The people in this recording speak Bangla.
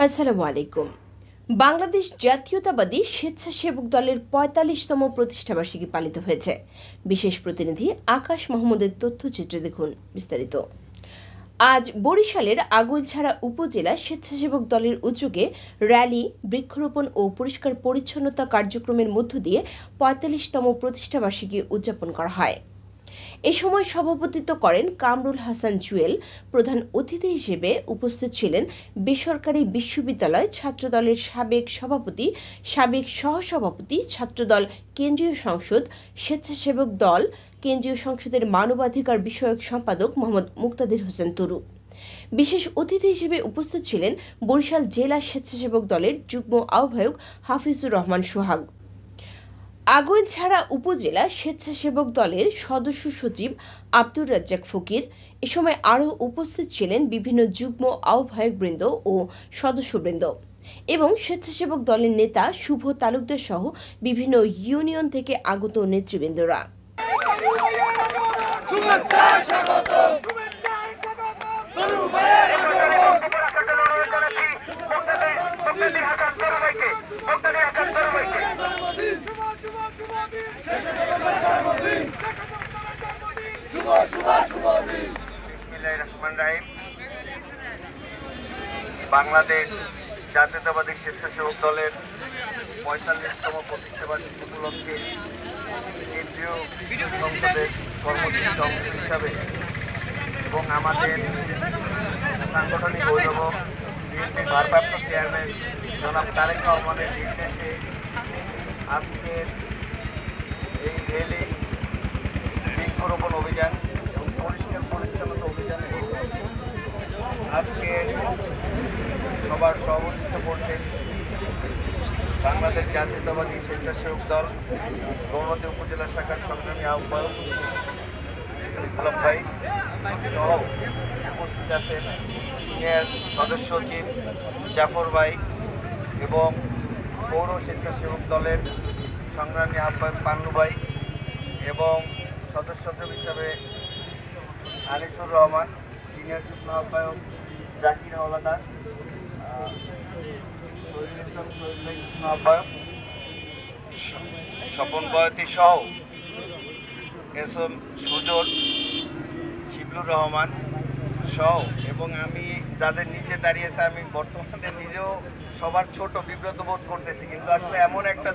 আসসালামু আলাইকুম। বাংলাদেশ জাতীয়তাবাদী স্বেচ্ছাসেবক দলের ৪৫তম প্রতিষ্ঠাবার্ষিকী পালিত হয়েছে। বিশেষ প্রতিনিধি আকাশ মাহমুদের তথ্যচিত্রে দেখুন বিস্তারিত। আজ বরিশালের আগৈলঝাড়া উপজেলা স্বেচ্ছাসেবক দলের উদ্যোগে র্যালি, বৃক্ষরোপণ ও পরিষ্কার পরিচ্ছন্নতা কার্যক্রমের মধ্য দিয়ে ৪৫তম প্রতিষ্ঠাবার্ষিকী উদযাপন করা হয়। এ সময় সভাপতিত্ব করেন কামরুল হাসান জুয়েল। প্রধান অতিথি হিসেবে উপস্থিত ছিলেন বেসরকারি বিশ্ববিদ্যালয় ছাত্রদলের সাবেক সভাপতি, সাবেক সহসভাপতি, ছাত্রদল কেন্দ্রীয় সংসদ, স্বেচ্ছাসেবক দল কেন্দ্রীয় সংসদের মানবাধিকার বিষয়ক সম্পাদক মোহাম্মদ মুক্তাদির হোসেন তুরু। বিশেষ অতিথি হিসেবে উপস্থিত ছিলেন বরিশাল জেলা স্বেচ্ছাসেবক দলের যুগ্ম আহ্বায়ক হাফিজুর রহমান সোহাগ। আগৈলঝাড়া উপজেলা স্বেচ্ছাসেবক দলের সদস্য সচিব আব্দুর রাজ্জাক ফকির। এ সময় আরও উপস্থিত ছিলেন বিভিন্ন যুগ্ম আহ্বায়কবৃন্দ ও সদস্যবৃন্দ এবং স্বেচ্ছাসেবক দলের নেতা শুভ তালুকদার সহ বিভিন্ন ইউনিয়ন থেকে আগত নেতৃবৃন্দরা। বাংলাদেশ জাতীয়তাবাদী স্বেচ্ছাসেবক দলের ৪৫তম প্রতিষ্ঠাবার্ষিকী উপলক্ষে কেন্দ্রীয় সংসদের কর্মসূচি অংশ হিসাবে এবং আমাদের সাংগঠনিক অভিভাবক বিএনপির ভারপ্রাপ্ত চেয়ারম্যান জনাব তারেক রহমানের নির্দেশে আজকের এই র্যালি, বৃক্ষরোপণ অভিযান এবং পরিষ্কার পরিচ্ছন্নতা অভিযানে আজকে সবার সভাপতিত্ব করছেন বাংলাদেশ জাতীয়তাবাদী স্বেচ্ছাসেবক দল গৌরবতী উপজেলা শাখার সংগ্রামী আহ্বায়ক আলম ভাই সহ উপস্থিত আছেন সিনিয়র সদস্য সচিব জাফর ভাই এবং পৌর স্বেচ্ছাসেবক দলের সংগ্রামী আহ্বায়ক পান্নু ভাই এবং সদস্য হিসাবে আনিসুর রহমান, সিনিয়র যুগ্ম আহ্বায়ক জাকির হাওলাদার, আহ্বায়ক স্বপন বয়তী সহ এস এম সুজন, শিবলুর রহমান সহ এবং আমি যাদের নিচে দাঁড়িয়েছে, আমি বর্তমানে নিজেও সবার ছোট বিব্রত বোধ করতেছি, কিন্তু আসলে এমন একটা